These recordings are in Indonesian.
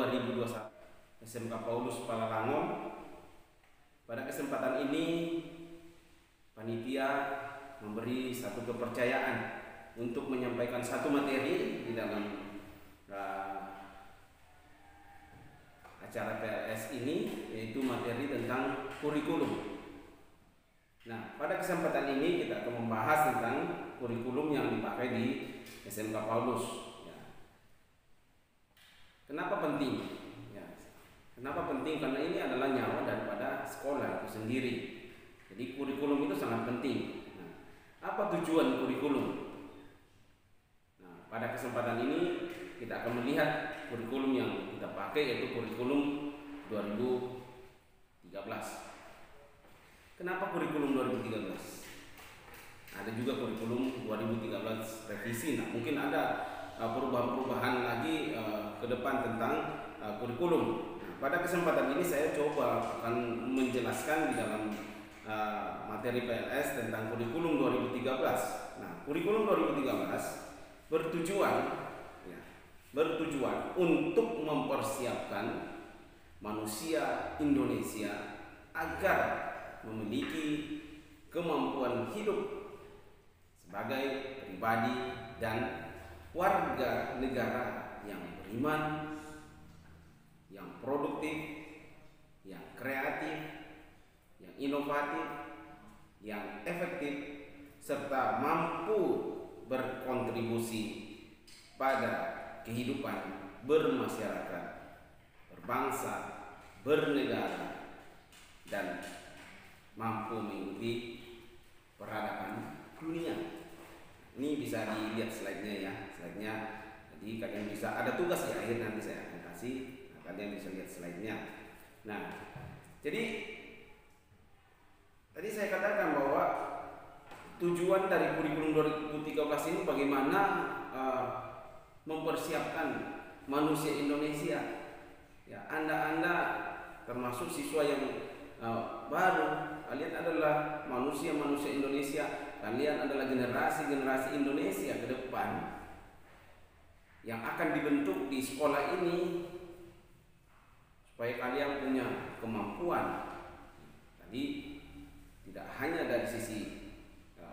2021 SMK Paulus Palalangon. Pada kesempatan ini panitia memberi satu kepercayaan untuk menyampaikan satu materi di dalam acara PLS ini, yaitu materi tentang kurikulum. Nah, pada kesempatan ini kita akan membahas tentang kurikulum yang dipakai di SMK Paulus. Kenapa penting? Kenapa penting? Karena ini adalah nyawa daripada sekolah itu sendiri. Jadi kurikulum itu sangat penting. Nah, apa tujuan kurikulum? Nah, pada kesempatan ini kita akan melihat kurikulum yang kita pakai, yaitu kurikulum 2013. Kenapa kurikulum 2013? Ada juga kurikulum 2013 revisi. Nah, mungkin ada perubahan-perubahan lagi ke depan tentang kurikulum. Pada kesempatan ini saya coba akan menjelaskan di dalam materi PLS tentang kurikulum 2013. Nah, kurikulum 2013 bertujuan untuk mempersiapkan manusia Indonesia agar memiliki kemampuan hidup sebagai pribadi dan warga negara yang beriman, yang produktif, yang kreatif, yang inovatif, yang efektif, serta mampu berkontribusi pada kehidupan bermasyarakat, berbangsa, bernegara, dan mampu mengikuti peradaban dunia. Ini bisa dilihat slide-nya ya, slide-nya. Jadi kalian bisa, ada tugas di akhir nanti saya akan kasih. Kalian bisa lihat slide-nya. Nah, jadi tadi saya katakan bahwa tujuan dari kurikulum 2013 ini bagaimana mempersiapkan manusia Indonesia. Ya, Anda termasuk siswa yang baru. Kalian adalah manusia-manusia Indonesia. Kalian adalah generasi-generasi Indonesia ke depan yang akan dibentuk di sekolah ini, supaya kalian punya kemampuan. Tadi tidak hanya dari sisi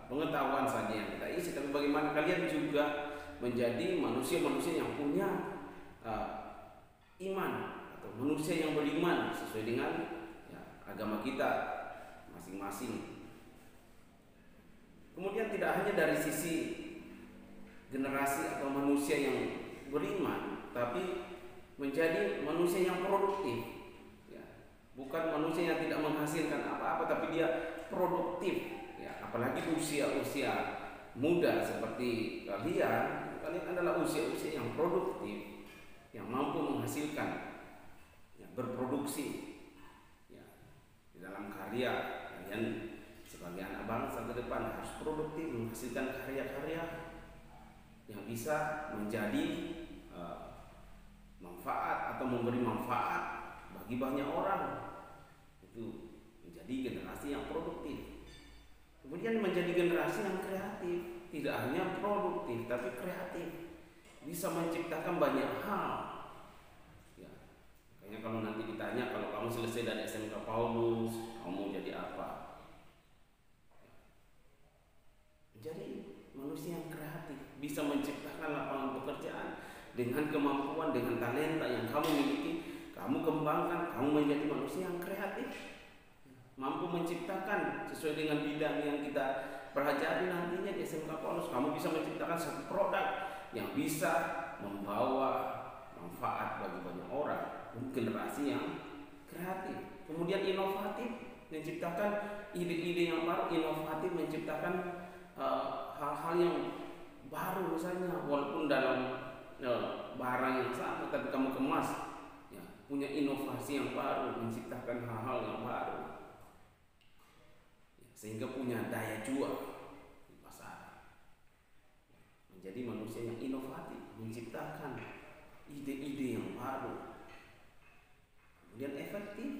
pengetahuan saja yang kita isi, tapi bagaimana kalian juga menjadi manusia-manusia yang punya iman, atau manusia yang beriman sesuai dengan agama kita masing-masing. Kemudian tidak hanya dari sisi generasi atau manusia yang beriman, tapi menjadi manusia yang produktif, bukan manusia yang tidak menghasilkan apa-apa, tapi dia produktif. Apalagi usia-usia muda seperti kalian adalah usia-usia yang produktif, yang mampu menghasilkan, berproduksi di dalam karya. Kalian sebagai anak bangsa ke depan harus produktif, menghasilkan karya-karya yang bisa menjadi manfaat atau memberi manfaat bagi banyak orang. Itu menjadi generasi yang produktif. Kemudian menjadi generasi yang kreatif, tidak hanya produktif tapi kreatif, bisa menciptakan banyak hal. Makanya kalau nanti ditanya, kalau kamu selesai dari SMK Paulus, kamu mau jadi apa? Menjadi manusia yang kreatif, bisa menciptakan lapangan pekerjaan dengan kemampuan, dengan talenta yang kamu miliki. Kamu kembangkan, kamu menjadi manusia yang kreatif, mampu menciptakan sesuai dengan bidang yang kita pelajari nantinya di SMK Paulus. Kamu bisa menciptakan satu produk yang bisa membawa manfaat bagi banyak orang. Generasi yang kreatif, kemudian inovatif, menciptakan ide-ide yang baru, inovatif, menciptakan hal-hal yang baru, misalnya walaupun dalam barang yang sama tapi kamu kemas, punya inovasi yang baru, menciptakan hal-hal yang baru, sehingga punya daya jual di pasar. Menjadi manusia yang inovatif, menciptakan ide-ide yang baru, kemudian efektif,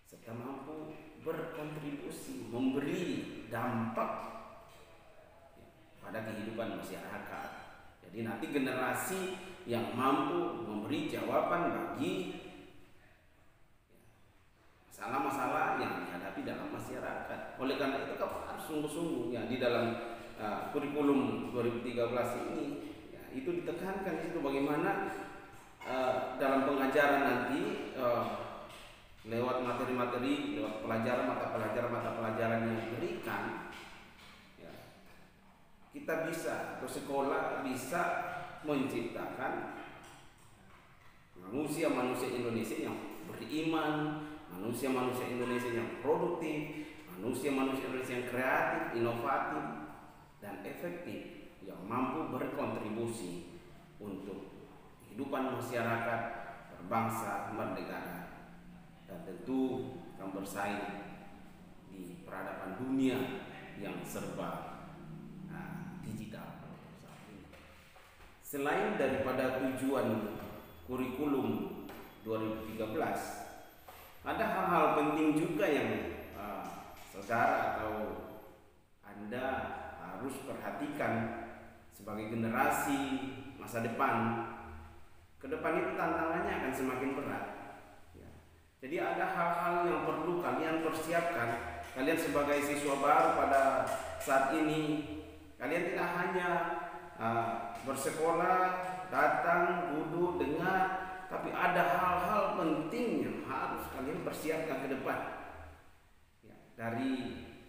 serta mampu berkontribusi, memberi dampak pada kehidupan masyarakat. Jadi nanti generasi yang mampu memberi jawaban bagi masalah-masalah yang dihadapi dalam masyarakat. Oleh karena itu kamu harus sungguh-sungguh ya di dalam kurikulum 2013 ini ya, itu ditekankan itu bagaimana dalam pengajaran nanti lewat materi-materi, lewat mata pelajaran yang diberikan ya, kita bisa atau sekolah bisa menciptakan manusia-manusia Indonesia yang beriman, manusia-manusia Indonesia yang produktif, manusia-manusia Indonesia yang kreatif, inovatif, dan efektif, yang mampu berkontribusi untuk kehidupan masyarakat, berbangsa, bernegara, dan tentu akan bersaing di peradaban dunia yang serba digital. Selain daripada tujuan kurikulum 2013, ada hal-hal penting juga yang saudara atau Anda harus perhatikan sebagai generasi masa depan. Ke depan itu tantangannya akan semakin berat. Ya. Jadi ada hal-hal yang perlu kalian persiapkan. Kalian sebagai siswa baru pada saat ini, kalian tidak hanya bersekolah, datang, duduk, dengar, tapi ada hal-hal penting yang harus kalian persiapkan ke depan. Ya,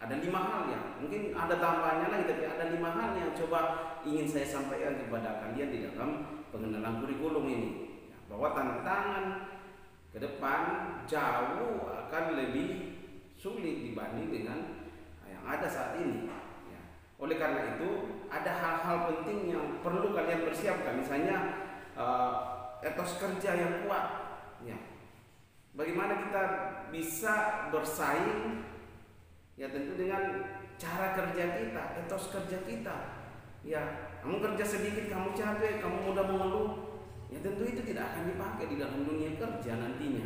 ada 5 hal ya, mungkin ada tambahannya lagi, tapi ada 5 hal yang coba ingin saya sampaikan kepada kalian di dalam pengenalan kurikulum ini. Ya, bahwa tantangan ke depan jauh akan lebih sulit dibanding dengan yang ada saat ini. Ya. Oleh karena itu ada hal-hal penting yang perlu kalian persiapkan, misalnya etos kerja yang kuat. Ya. Bagaimana kita bisa bersaing? Ya tentu dengan cara kerja kita, etos kerja kita. Ya, kamu kerja sedikit, kamu capek, kamu mudah mengeluh. Ya tentu itu tidak akan dipakai di dalam dunia kerja nantinya.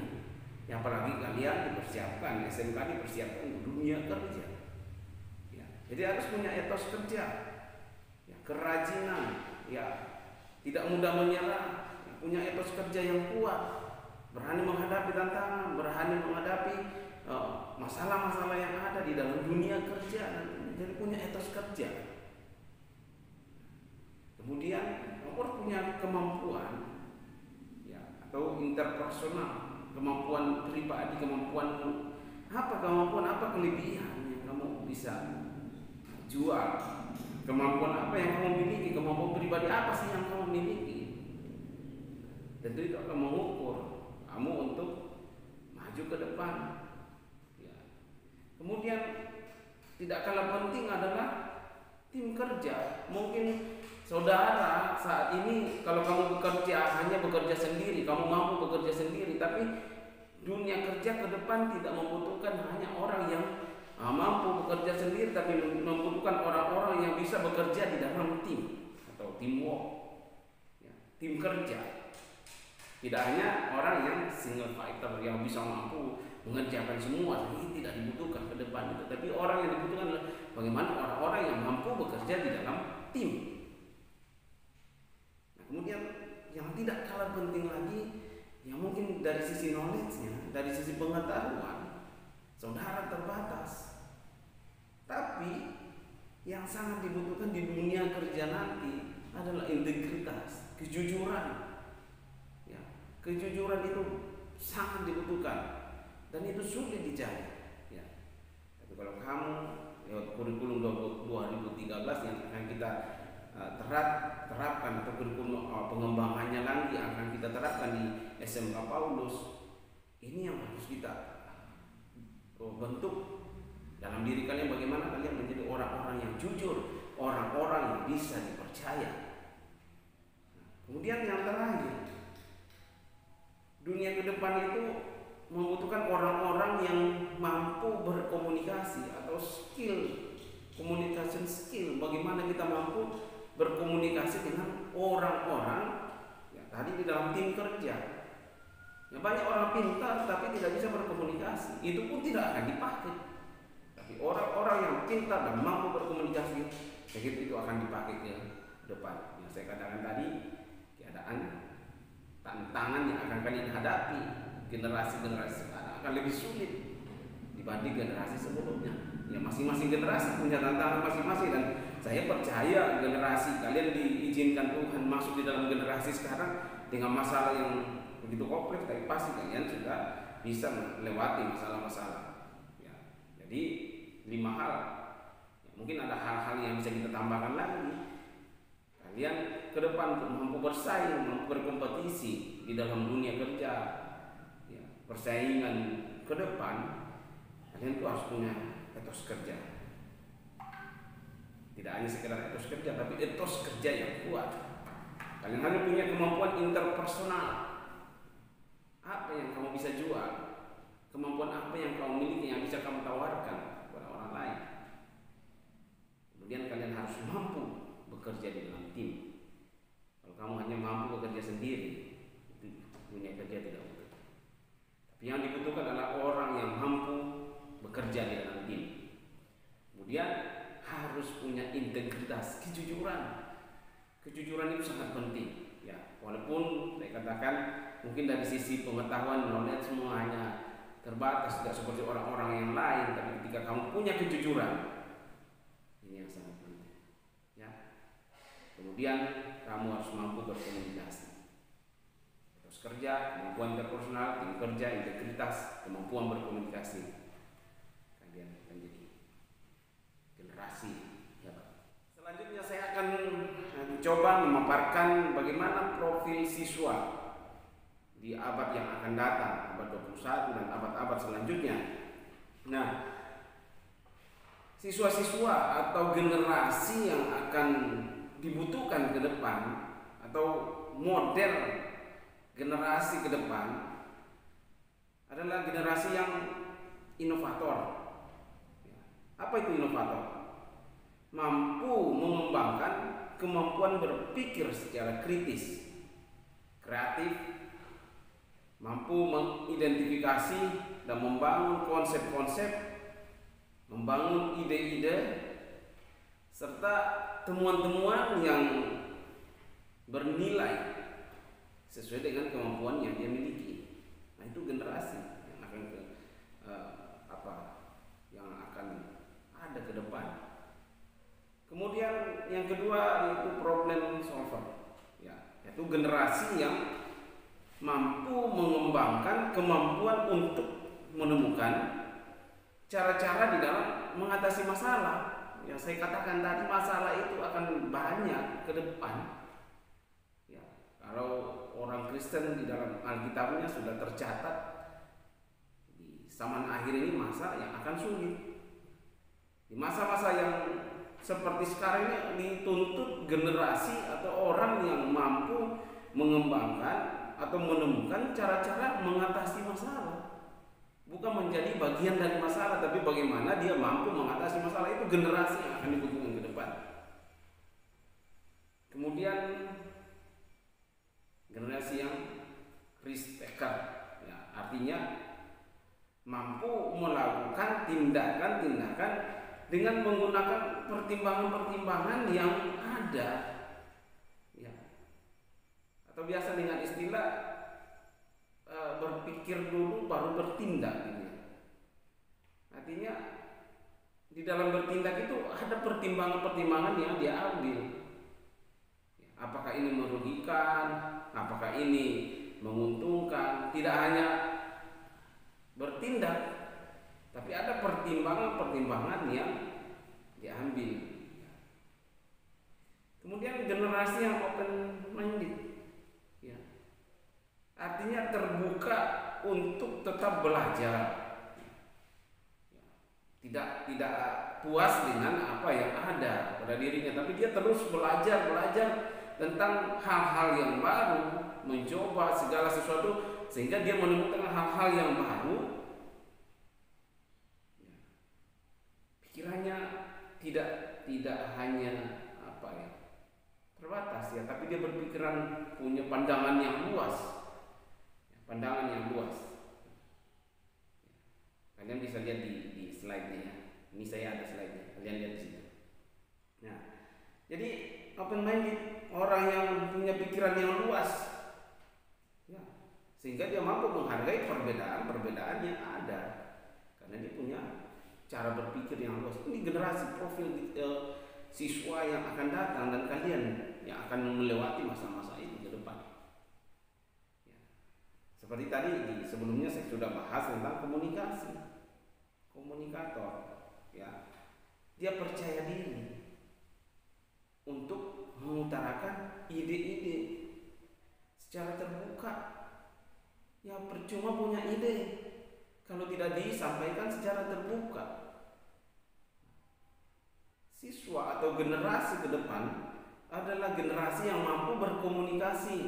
Ya apalagi kalian dipersiapkan, SMK dipersiapkan untuk dunia kerja. Ya, jadi harus punya etos kerja, ya, kerajinan, ya tidak mudah menyerah. Punya etos kerja yang kuat, berani menghadapi tantangan, berani menghadapi masalah-masalah yang ada di dalam dunia kerja. Jadi punya etos kerja. Kemudian kamu punya kemampuan ya, atau interpersonal, kemampuan pribadi, kemampuan apa kelebihan yang kamu bisa jual, kemampuan apa yang kamu miliki, kemampuan pribadi apa sih yang kamu miliki. Tentu itu akan mengukur kamu untuk maju ke depan. Ya. Kemudian tidak kalah penting adalah tim kerja. Mungkin saudara saat ini kalau kamu hanya bekerja sendiri, kamu mampu bekerja sendiri, tapi dunia kerja ke depan tidak membutuhkan hanya orang yang mampu bekerja sendiri, tapi membutuhkan orang-orang yang bisa bekerja di dalam tim atau teamwork, ya, tim kerja. Tidak hanya orang yang single fighter yang bisa mampu mengerjakan semua, ini tidak dibutuhkan ke depan itu. Tapi orang yang dibutuhkan adalah bagaimana orang-orang yang mampu bekerja di dalam tim. Nah, kemudian yang tidak kalah penting lagi, yang mungkin dari sisi knowledge-nya, dari sisi pengetahuan, saudara terbatas. Tapi yang sangat dibutuhkan di dunia kerja nanti adalah integritas, kejujuran. Kejujuran itu sangat dibutuhkan dan itu sulit dicari. Ya. Tapi kalau kamu lewat kurikulum 2013 yang akan kita terapkan atau kurikulum pengembangannya lagi akan kita terapkan di SMK Paulus, ini yang harus kita bentuk dalam diri kalian, bagaimana kalian menjadi orang-orang yang jujur, orang-orang yang bisa dipercaya. Kemudian yang terakhir, dunia ke depan itu membutuhkan orang-orang yang mampu berkomunikasi atau skill, communication skill. Bagaimana kita mampu berkomunikasi dengan orang-orang ya, tadi di dalam tim kerja. Ya, banyak orang pintar tapi tidak bisa berkomunikasi, itu pun tidak akan dipakai. Tapi orang-orang yang pintar dan mampu berkomunikasi, begitu itu akan dipakai ke depan. Yang saya katakan tadi, keadaan tantangan yang akan kalian hadapi generasi-generasi sekarang akan lebih sulit dibanding generasi sebelumnya. Ya, masing-masing generasi punya tantangan masing-masing, dan saya percaya generasi kalian diizinkan Tuhan masuk di dalam generasi sekarang dengan masalah yang begitu kompleks, tapi pasti kalian sudah bisa melewati masalah-masalah. Ya, jadi 5 hal. Ya, mungkin ada hal-hal yang bisa kita tambahkan lagi. Kalian ke depan untuk mampu bersaing, mampu berkompetisi di dalam dunia kerja, ya, persaingan ke depan, kalian tuh harus punya etos kerja. Tidak hanya sekedar etos kerja, tapi etos kerja yang kuat. Kalian harus punya kemampuan interpersonal. Apa yang kamu bisa jual? Kemampuan apa yang kamu miliki yang bisa kamu tawarkan kepada orang lain? Kemudian kalian harus mampu bekerja di dalam tim. Kalau kamu hanya mampu bekerja sendiri, itu dunia kerja tidak butuh. Tapi yang dibutuhkan adalah orang yang mampu bekerja di dalam tim. Kemudian harus punya integritas, kejujuran. Kejujuran itu sangat penting. Ya, walaupun saya katakan mungkin dari sisi pengetahuan, knowledge semua hanya terbatas, tidak seperti orang-orang yang lain. Tapi ketika kamu punya kejujuran, ini yang sangat penting. Ya. Kemudian kamu harus mampu berkomunikasi. Terus kerja, kemampuan interpersonal, tim kerja, integritas, kemampuan berkomunikasi. Kalian akan jadi generasi. Ya. Selanjutnya saya akan coba memaparkan bagaimana profil siswa di abad yang akan datang, abad 21 dan abad-abad selanjutnya. Nah, siswa-siswa atau generasi yang akan dibutuhkan ke depan atau model generasi ke depan adalah generasi yang inovator. Apa itu inovator? Mampu mengembangkan kemampuan berpikir secara kritis, kreatif, mampu mengidentifikasi dan membangun konsep-konsep, membangun ide-ide, serta temuan-temuan yang bernilai sesuai dengan kemampuan yang dia miliki. Nah, itu generasi yang akan yang akan ada ke depan. Kemudian yang kedua yaitu problem solver, ya, yaitu generasi yang mampu mengembangkan kemampuan untuk menemukan cara-cara di dalam mengatasi masalah. Yang saya katakan tadi, masalah itu akan banyak ke depan. Ya, kalau orang Kristen di dalam Alkitabnya sudah tercatat di zaman akhir ini masa yang akan sulit. Di masa-masa yang seperti sekarang ini dituntut generasi atau orang yang mampu mengembangkan atau menemukan cara-cara mengatasi masalah. Bukan menjadi bagian dari masalah, tapi bagaimana dia mampu mengatasi masalah. Itu generasi yang akan dibutuhkan ke depan. Kemudian generasi yang risk taker, ya, artinya mampu melakukan tindakan-tindakan dengan menggunakan pertimbangan-pertimbangan yang ada, ya. Atau biasa dengan istilah berpikir dulu baru bertindak, gitu. Artinya di dalam bertindak itu ada pertimbangan-pertimbangan yang dia ambil. Apakah ini merugikan? Apakah ini menguntungkan? Tidak hanya bertindak, tapi ada pertimbangan-pertimbangan yang diambil. Kemudian generasi yang open minded, ya, artinya terbuka untuk tetap belajar, tidak puas dengan apa yang ada pada dirinya, tapi dia terus belajar tentang hal-hal yang baru, mencoba segala sesuatu sehingga dia menemukan hal-hal yang baru. Pikirannya tidak hanya terbatas, ya, tapi dia berpikiran, punya pandangan yang luas. Kalian bisa lihat di slide-nya, ya. Ini saya ada slide-nya. Kalian lihat di sini. Nah, jadi open minded orang yang punya pikiran yang luas, ya, sehingga dia mampu menghargai perbedaan-perbedaan yang ada, karena dia punya cara berpikir yang luas. Ini generasi profil siswa yang akan datang dan kalian yang akan melewati masa-masa itu ke depan. Ya. Seperti tadi sebelumnya saya sudah bahas tentang komunikasi, komunikator, ya, dia percaya diri untuk mengutarakan ide-ide secara terbuka. Ya, percuma punya ide kalau tidak disampaikan secara terbuka. Siswa atau generasi ke depan adalah generasi yang mampu berkomunikasi,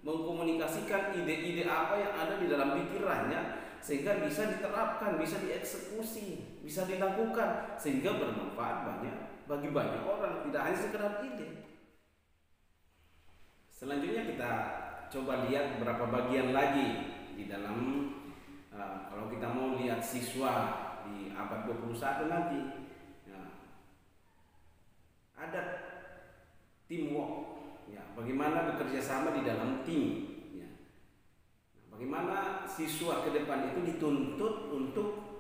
mengkomunikasikan ide-ide apa yang ada di dalam pikirannya sehingga bisa diterapkan, bisa dieksekusi, bisa dilakukan sehingga bermanfaat bagi banyak orang, tidak hanya sekedar ide. Selanjutnya kita coba lihat beberapa bagian lagi di dalam kalau kita mau lihat siswa di abad 21 nanti, ya, ada teamwork, ya, bagaimana bekerja sama di dalam tim, ya. Bagaimana siswa ke depan itu dituntut untuk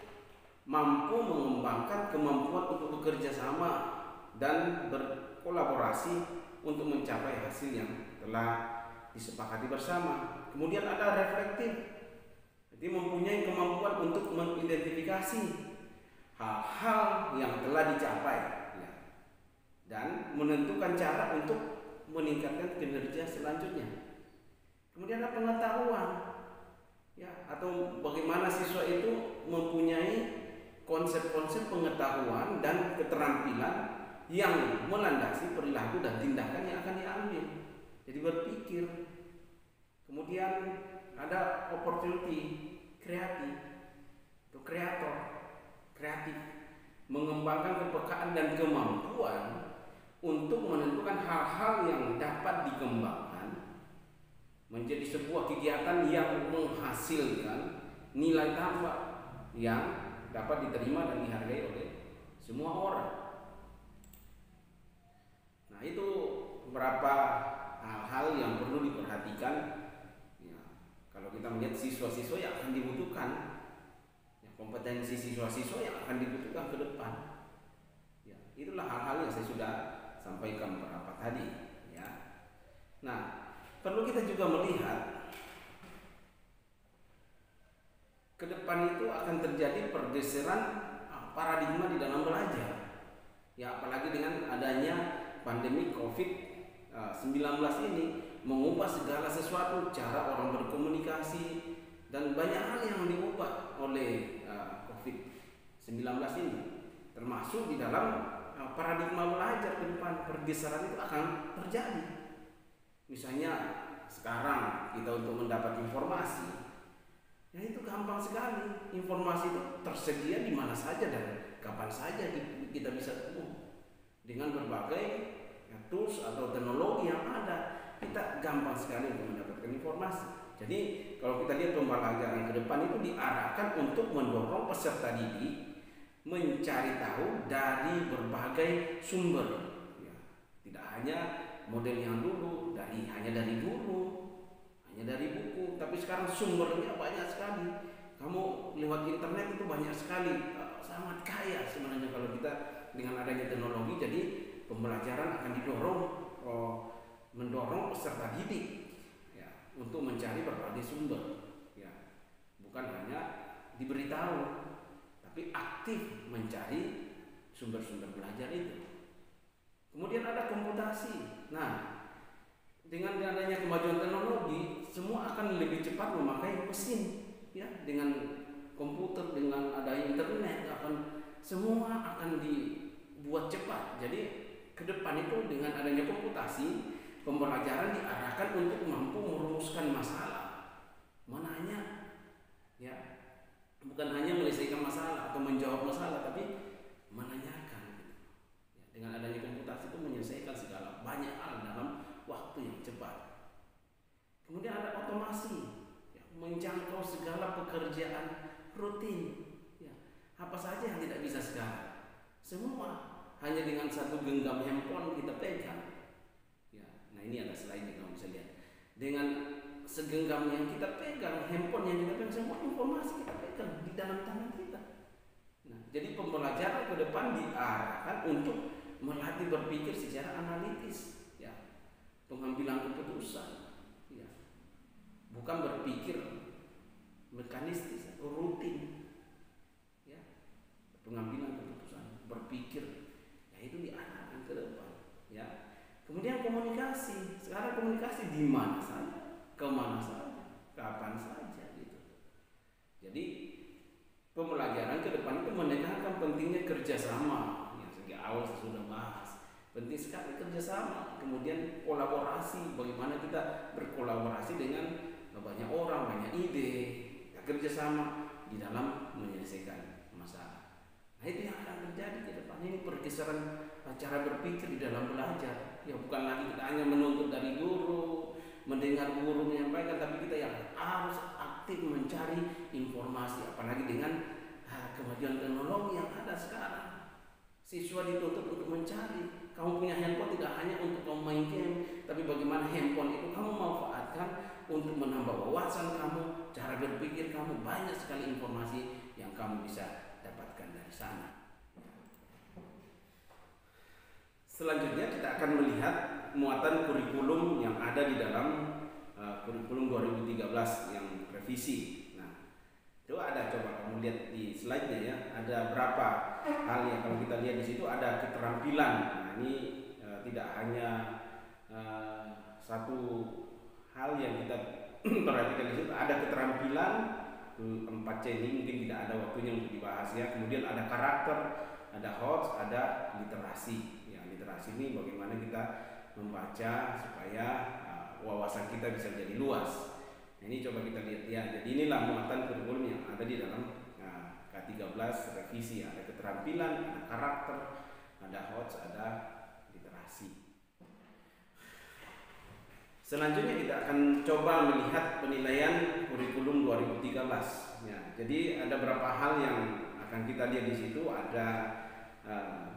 mampu mengembangkan kemampuan untuk bekerja sama dan berkolaborasi untuk mencapai hasil yang telah disepakati bersama. Kemudian ada reflektif, jadi mempunyai kemampuan untuk mengidentifikasi hal-hal yang telah dicapai, ya, dan menentukan cara untuk meningkatkan kinerja selanjutnya. Kemudian ada pengetahuan, ya, atau bagaimana siswa itu mempunyai konsep-konsep pengetahuan dan keterampilan yang melandasi perilaku dan tindakan yang akan diambil. Jadi berpikir. Kemudian ada opportunity kreatif atau kreatif, mengembangkan kepekaan dan kemampuan untuk menentukan hal-hal yang dapat dikembangkan menjadi sebuah kegiatan yang menghasilkan nilai tambah yang dapat diterima dan dihargai oleh semua orang. Nah, itu beberapa hal-hal yang perlu diperhatikan, ya, kalau kita melihat siswa-siswa yang akan dibutuhkan, ya, kompetensi siswa-siswa yang akan dibutuhkan ke depan, ya, itulah hal-hal yang saya sudah sampaikan beberapa tadi, ya. Nah, perlu kita juga melihat ke depan itu akan terjadi pergeseran paradigma di dalam belajar, ya, apalagi dengan adanya pandemi COVID-19 ini mengubah segala sesuatu, cara orang berkomunikasi dan banyak hal yang diubah oleh COVID-19 ini, termasuk di dalam paradigma belajar ke depan. Pergeseran itu akan terjadi. Misalnya sekarang kita untuk mendapat informasi, ya, itu gampang sekali. Informasi itu tersedia di mana saja dan kapan saja kita bisa temui dengan berbagai, ya, tools atau teknologi yang ada. Kita gampang sekali untuk mendapatkan informasi. Jadi kalau kita lihat pembelajaran ke depan itu diarahkan untuk mendorong peserta didik mencari tahu dari berbagai sumber, ya, tidak hanya model yang dulu hanya dari guru, hanya dari buku, tapi sekarang sumbernya banyak sekali. Kamu lewat internet itu banyak sekali, sangat kaya sebenarnya kalau kita dengan adanya teknologi. Jadi pembelajaran akan mendorong peserta didik, ya, untuk mencari berbagai sumber, ya, bukan hanya diberitahu, tapi aktif mencari sumber-sumber belajar itu. Kemudian ada komputasi. Nah, dengan adanya kemajuan teknologi, semua akan lebih cepat memakai mesin, ya, dengan komputer, dengan adanya internet, semua akan dibuat cepat. Jadi ke depan itu dengan adanya komputasi, pembelajaran diarahkan untuk mampu merumuskan masalah. Ya, bukan hanya menyelesaikan masalah atau menjawab masalah, tapi menanyakan. Ya, dengan adanya komputasi itu menyelesaikan segala banyak hal dalam waktu yang cepat. Kemudian ada otomasi, ya, menjangkau segala pekerjaan rutin, ya, apa saja yang tidak bisa sekarang, semua hanya dengan satu genggam handphone kita pegang, ya. Nah ini ada slide kamu bisa lihat. Dengan segenggam yang kita pegang, handphone yang kita pegang, semua informasi kita pegang di dalam tangan kita. Nah, jadi pembelajaran ke depan diarahkan untuk melatih berpikir secara analitis, ya, pengambilan keputusan, ya, bukan berpikir mekanistis, rutin, ya, pengambilan keputusan, berpikir, ya itu diarahkan ke depan, ya. Kemudian komunikasi, sekarang komunikasi di mana saja, kemana saja, kapan saja, gitu. Jadi pembelajaran ke depan itu menekankan pentingnya kerjasama, yang sejak awal saya sudah bahas. Penting sekali kerjasama, kemudian kolaborasi, bagaimana kita berkolaborasi dengan banyak orang, banyak ide, ya, kerjasama di dalam menyelesaikan masalah. Nah itu yang akan terjadi ke depan. Ini pergeseran cara berpikir di dalam belajar. Ya bukan lagi kita hanya menuntut dari guru, mendengar guru menyampaikan, tapi kita yang harus aktif mencari informasi, apalagi dengan kemajuan teknologi yang ada sekarang. Siswa dituntut untuk mencari. Kamu punya handphone tidak hanya untuk kamu main game, tapi bagaimana handphone itu kamu manfaatkan untuk menambah wawasan kamu, cara berpikir kamu. Banyak sekali informasi yang kamu bisa dapatkan dari sana. Selanjutnya kita akan melihat muatan kurikulum yang ada di dalam kurikulum 2013 yang revisi. Nah, itu ada, coba kamu lihat di slide-nya ya, ada berapa hal yang kalau kita lihat di situ ada keterampilan. Nah, ini tidak hanya satu hal yang kita perhatikan di situ, ada keterampilan 4C ini mungkin tidak ada waktunya untuk dibahas ya. Kemudian ada karakter, ada hots, ada literasi. Literasi ini bagaimana kita membaca supaya wawasan kita bisa jadi luas. Nah, ini coba kita lihat ya. Jadi inilah muatan kurikulum yang ada di dalam K13 revisi. Ada keterampilan, ada karakter, ada hots, ada literasi. Selanjutnya kita akan coba melihat penilaian kurikulum 2013. Ya, jadi ada beberapa hal yang akan kita lihat di situ. Ada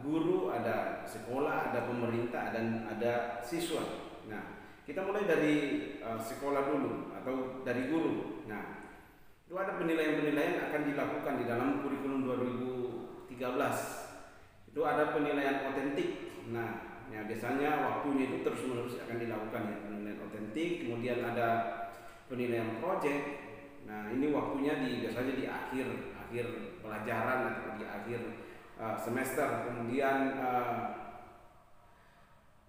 guru, ada sekolah, ada pemerintah, dan ada siswa. Nah, kita mulai dari sekolah dulu atau dari guru. Nah, itu ada penilaian-penilaian yang akan dilakukan di dalam kurikulum 2013. Itu ada penilaian otentik. Nah, ya biasanya waktunya itu terus-menerus akan dilakukan ya, penilaian otentik. Kemudian ada penilaian project. Nah, ini waktunya biasanya di akhir pelajaran atau di akhir semester. Kemudian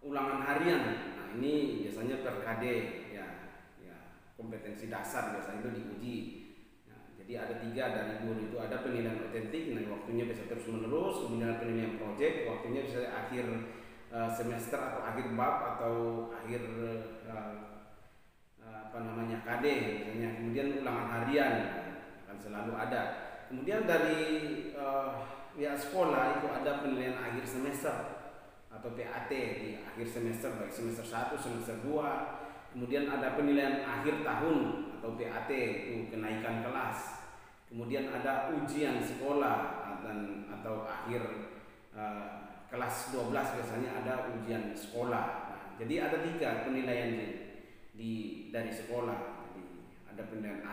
ulangan harian. Nah ini biasanya per KD ya, kompetensi dasar biasanya itu diuji. Nah, jadi ada 3 dari guru itu, ada penilaian otentik. Nah waktunya bisa terus menerus. Kemudian penilaian project, waktunya bisa akhir semester atau akhir bab atau akhir KD misalnya. Kemudian ulangan harian akan selalu ada. Kemudian dari sekolah itu ada penilaian akhir semester atau PAT di akhir semester, baik semester 1, semester 2. Kemudian ada penilaian akhir tahun atau PAT, itu kenaikan kelas. Kemudian ada ujian sekolah atau akhir kelas 12 biasanya ada ujian sekolah. Nah, jadi ada 3 penilaian dari sekolah. Jadi ada penilaian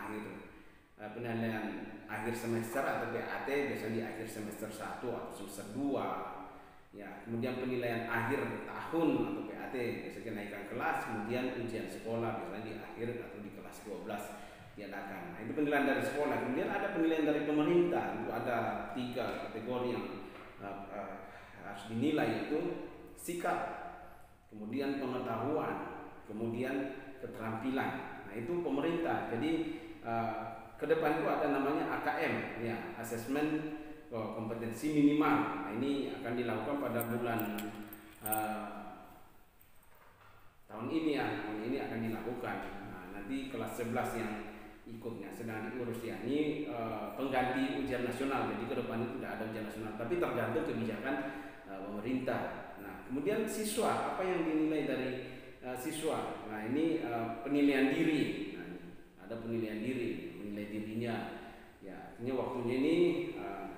akhir semester atau PAT biasanya di akhir semester 1 atau semester 2 ya. Kemudian penilaian akhir tahun atau PAT biasanya kenaikan kelas. Kemudian ujian sekolah biasanya di akhir atau di kelas 12 diadakan. Nah, itu penilaian dari sekolah. Kemudian ada penilaian dari pemerintah. Itu ada 3 kategori yang harus dinilai, itu sikap, kemudian pengetahuan, kemudian keterampilan. Nah itu pemerintah. Jadi ke depan itu ada namanya AKM ya, asesmen kompetensi minimal. Nah ini akan dilakukan pada bulan tahun ini ya, ini akan dilakukan. Nah, nanti kelas 11 yang ikutnya sedang diurus ya. Ini pengganti ujian nasional. Jadi ke depan itu tidak ada ujian nasional, tapi tergantung kebijakan pemerintah. Nah kemudian siswa, apa yang dinilai dari siswa? Nah ini penilaian diri. Nah, ada penilaian diri, menilai dirinya ya. Artinya waktunya ini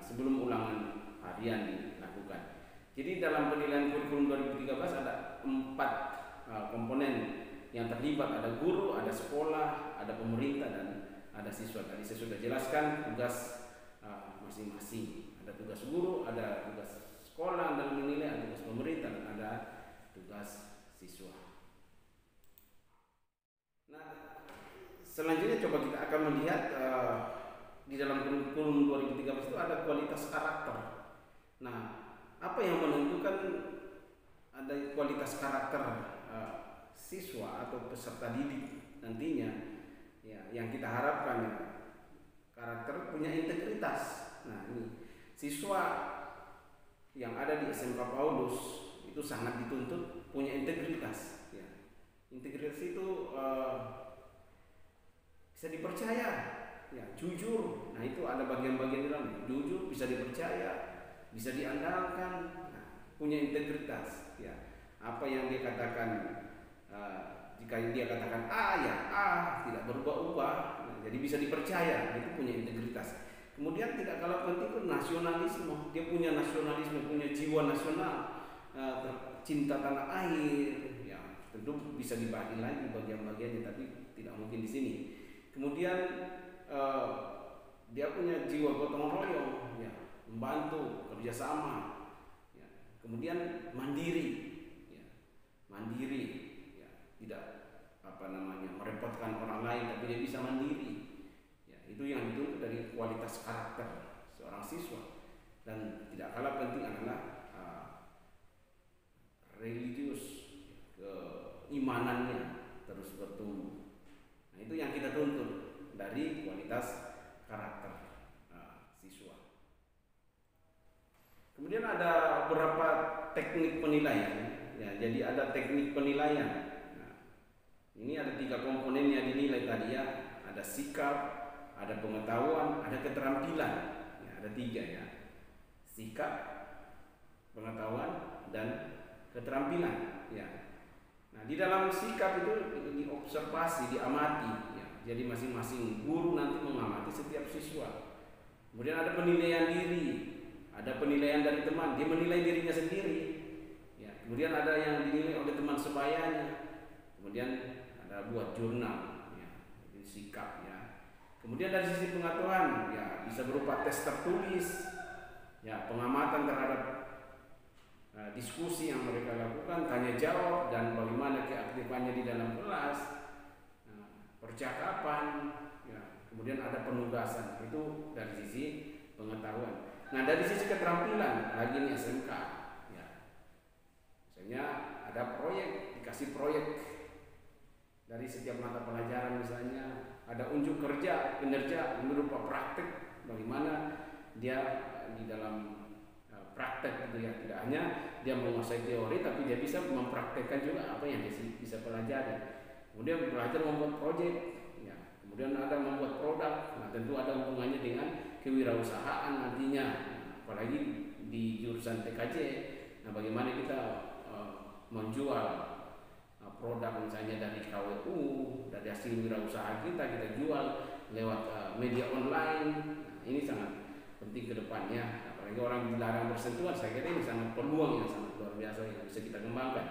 sebelum ulangan harian dilakukan. Jadi dalam penilaian kurikulum 2013 ada 4 komponen yang terlibat, ada guru, ada sekolah, ada pemerintah, dan ada siswa. Tadi saya sudah jelaskan tugas masing-masing. Ada tugas guru, ada tugas sekolah dalam menilai, ada tugas pemerintah, dan ada tugas siswa. Nah, selanjutnya coba kita akan melihat di dalam kurikulum 2013 itu ada kualitas karakter. Nah, apa yang menentukan ada kualitas karakter siswa atau peserta didik nantinya? Ya, yang kita harapkan ya, karakter punya integritas. Nah, ini siswa yang ada di SMK Paulus itu sangat dituntut punya integritas. Ya. Integritas itu bisa dipercaya, ya, jujur. Nah, itu ada bagian-bagian dalam jujur, bisa dipercaya, bisa diandalkan, nah, punya integritas. Ya, apa yang dia katakan, jika dia katakan A ya A, tidak berubah-ubah, nah, jadi bisa dipercaya, itu punya integritas. Kemudian tidak kalah penting itu nasionalisme, dia punya nasionalisme, punya jiwa nasional, cinta tanah air. Ya, tentu bisa dibagi lagi bagian-bagiannya, tapi tidak mungkin di sini. Kemudian dia punya jiwa gotong royong, ya, membantu, kerjasama, ya. Kemudian mandiri, ya, mandiri, ya, tidak merepotkan orang lain, tapi dia bisa mandiri. Ya, itu yang dituntut dari kualitas karakter seorang siswa. Dan tidak kalah penting adalah religius, keimanannya terus bertumbuh. Nah, itu yang kita tuntut dari kualitas karakter siswa. Kemudian ada beberapa teknik penilaian. Ya, jadi ada teknik penilaian. Nah, ini ada 3 komponen yang dinilai tadi ya. Ada sikap, ada pengetahuan, ada keterampilan. Ya, ada 3 ya. Sikap, pengetahuan, dan keterampilan. Ya. Nah, di dalam sikap itu diobservasi, diamati. Ya. Jadi masing-masing guru nanti mengamati setiap siswa. Kemudian ada penilaian diri, ada penilaian dari teman, dia menilai dirinya sendiri. Ya. Kemudian ada yang dinilai oleh teman sebayanya. Kemudian ada buat jurnal, ya, jadi sikap ya. Kemudian dari sisi pengetahuan, ya, bisa berupa tes tertulis, ya, pengamatan terhadap diskusi yang mereka lakukan, tanya jawab, dan bagaimana keaktifannya di dalam kelas, percakapan, ya. Kemudian ada penugasan, itu dari sisi pengetahuan. Nah, dari sisi keterampilan, lagi ini SMK, ya. Misalnya ada proyek, dikasih proyek dari setiap mata pelajaran, misalnya ada unjuk kerja, kinerja berupa praktek, bagaimana dia di dalam praktek gitu ya, tidak hanya dia menguasai teori, tapi dia bisa mempraktekkan juga apa yang dia bisa pelajari. Kemudian belajar membuat proyek, ya. Kemudian ada membuat produk. Nah, tentu ada hubungannya dengan kewirausahaan nantinya, apalagi di jurusan TKJ. Nah, bagaimana kita menjual produk misalnya dari KWU, dari hasil wirausaha kita jual lewat media online. Nah, ini sangat penting ke depannya. Apalagi orang dilarang bersentuhan, saya kira ini sangat peluang yang sangat luar biasa yang bisa kita kembangkan.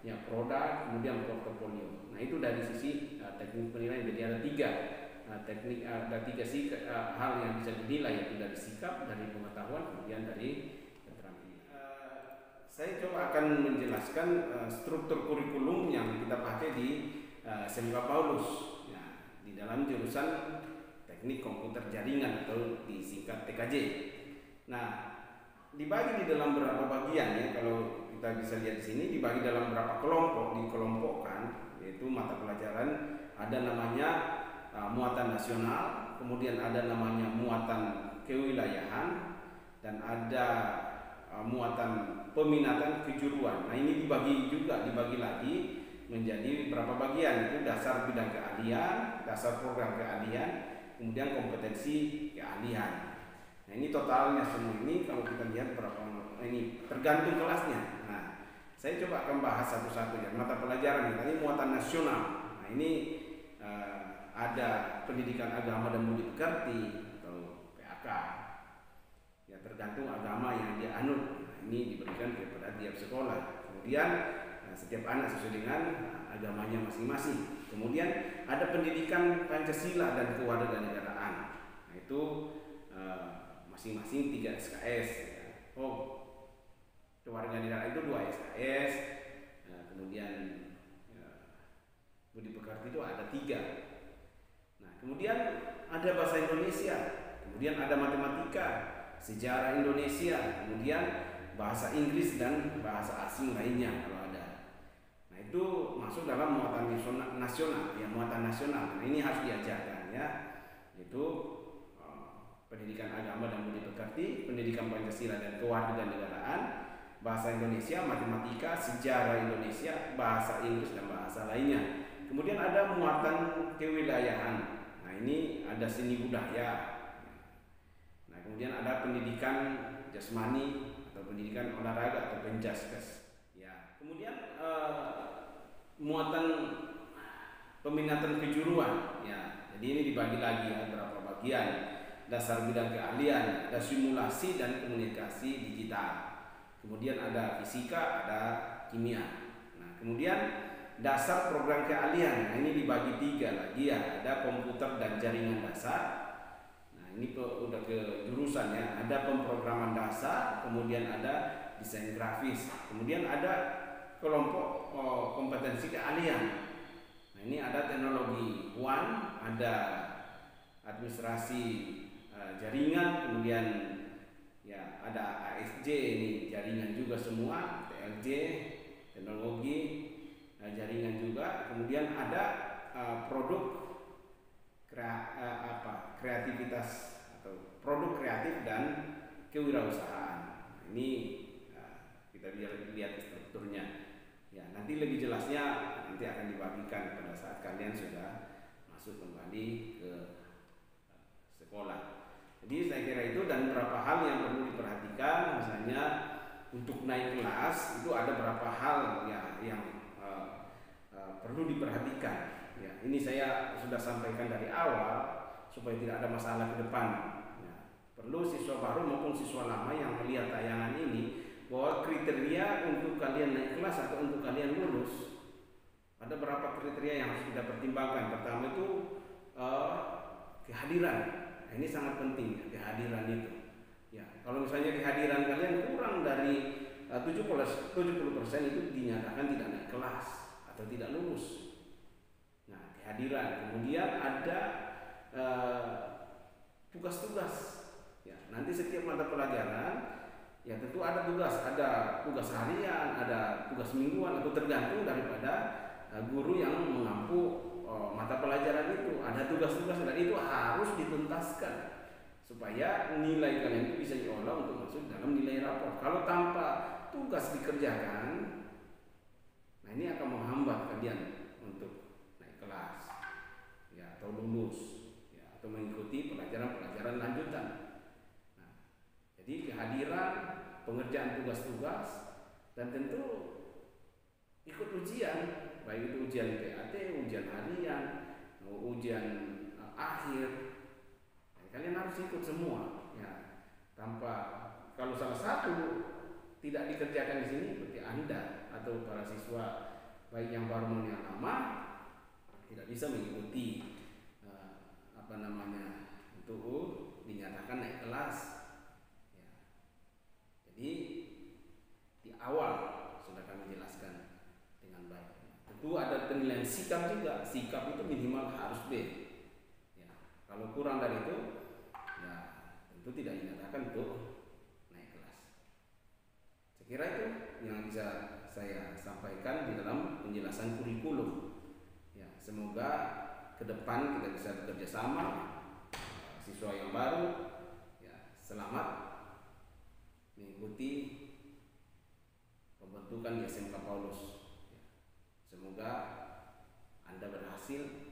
Ya, produk, kemudian portofolio. Nah, itu dari sisi teknik penilaian. Jadi ada 3 teknik, ada 3 hal yang bisa dinilai, yaitu dari sikap, dari pengetahuan, kemudian dari keterampilan. Saya coba akan menjelaskan struktur kurikulum yang kita pakai di SMK Paulus, ya, di dalam jurusan teknik komputer jaringan atau disingkat TKJ. Nah, dibagi di dalam beberapa bagian ya. Kalau kita bisa lihat di sini, dibagi dalam beberapa kelompok, dikelompokkan, yaitu mata pelajaran ada namanya muatan nasional, kemudian ada namanya muatan kewilayahan, dan ada muatan peminatan kejuruan. Nah, ini dibagi lagi menjadi beberapa bagian, itu dasar bidang keahlian, dasar program keahlian, kemudian kompetensi keahlian. Nah, ini totalnya semua ini kalau kita lihat berapa, ini tergantung kelasnya. Nah, saya coba akan bahas satu-satu ya. Mata pelajaran ini muatan nasional. Nah, ini ada pendidikan agama dan budi pekerti atau PAK. tergantung agama yang dia anut. Nah, ini diberikan kepada tiap sekolah. Kemudian setiap anak sesuai dengan agamanya masing-masing. Kemudian ada pendidikan Pancasila dan kewarganegaraan. Nah, itu masing-masing 3 SKS. Ya. Oh, kewarganegaraan itu 2 SKS. Kemudian budi pekerti itu ada 3. Nah, kemudian ada bahasa Indonesia, kemudian ada matematika, sejarah Indonesia, kemudian bahasa Inggris dan bahasa asing lainnya kalau ada. Nah, itu masuk dalam muatan nasional, ya muatan nasional. Nah, ini harus diajarkan ya, yaitu pendidikan agama dan budi pekerti, pendidikan Pancasila dan kewarganegaraan, bahasa Indonesia, matematika, sejarah Indonesia, bahasa Inggris dan bahasa lainnya. Kemudian ada muatan kewilayahan. Nah, ini ada seni budaya. Nah, kemudian ada pendidikan jasmani atau pendidikan olahraga atau penjaskes. Ya. Kemudian muatan peminatan kejuruan. Ya. Jadi ini dibagi lagi ya, berapa bagian. Dasar bidang keahlian, ada simulasi dan komunikasi digital. Kemudian ada fisika, ada kimia. Nah, kemudian dasar program keahlian. Nah, ini dibagi 3 lagi ya. Ada komputer dan jaringan dasar. Nah, ini udah ke jurusan ya. Ada pemrograman dasar, kemudian ada desain grafis. Kemudian ada kelompok kompetensi keahlian. Nah, ini ada teknologi WAN, ada administrasi jaringan, kemudian ya ada ASJ ini jaringan juga semua, TLJ teknologi jaringan juga, kemudian ada produk kreativitas atau produk kreatif dan kewirausahaan. Ini kita lihat strukturnya. Ya, nanti lebih jelasnya nanti akan dibagikan pada saat kalian sudah masuk kembali ke sekolah. Jadi saya kira itu, dan beberapa hal yang perlu diperhatikan, misalnya untuk naik kelas itu ada beberapa hal ya yang perlu diperhatikan. Ya, ini saya sudah sampaikan dari awal supaya tidak ada masalah ke depan. Ya, perlu siswa baru maupun siswa lama yang melihat tayangan ini bahwa kriteria untuk kalian naik kelas atau untuk kalian lulus ada beberapa kriteria yang harus kita pertimbangkan. Pertama itu kehadiran. Nah, ini sangat penting kehadiran itu. Ya, kalau misalnya kehadiran kalian kurang dari 70% itu dinyatakan tidak naik kelas atau tidak lulus. Nah, kehadiran. Kemudian ada tugas-tugas. Ya, nanti setiap mata pelajaran ya tentu ada tugas harian, ada tugas mingguan, atau tergantung daripada guru yang mengampu mata pelajaran itu. Ada tugas-tugas dan itu harus dituntaskan supaya nilai kalian itu bisa diolah untuk masuk dalam nilai rapor. Kalau tanpa tugas dikerjakan, nah ini akan menghambat kalian untuk naik kelas ya, atau lulus ya, atau mengikuti pelajaran-pelajaran lanjutan. Nah, jadi kehadiran, pengerjaan tugas-tugas, dan tentu ikut ujian, baik itu ujian PAT, ujian harian, ujian akhir. Nah, kalian harus ikut semua ya. Kalau salah satu tidak dikerjakan di sini, berarti Anda atau para siswa baik yang baru maupun yang lama tidak bisa mengikuti untuk dinyatakan naik kelas ya. Jadi di awal sudah kami jelaskan dengan baik. Tentu ada penilaian sikap juga. Sikap itu minimal harus B ya. Kalau kurang dari itu ya tentu tidak dinyatakan untuk naik kelas. Saya kira itu yang bisa saya sampaikan di dalam penjelasan kurikulum ya. Semoga ke depan kita bisa bekerja sama, siswa yang baru ya, selamat mengikuti pembentukan di SMK Paulus ya. Semoga Anda berhasil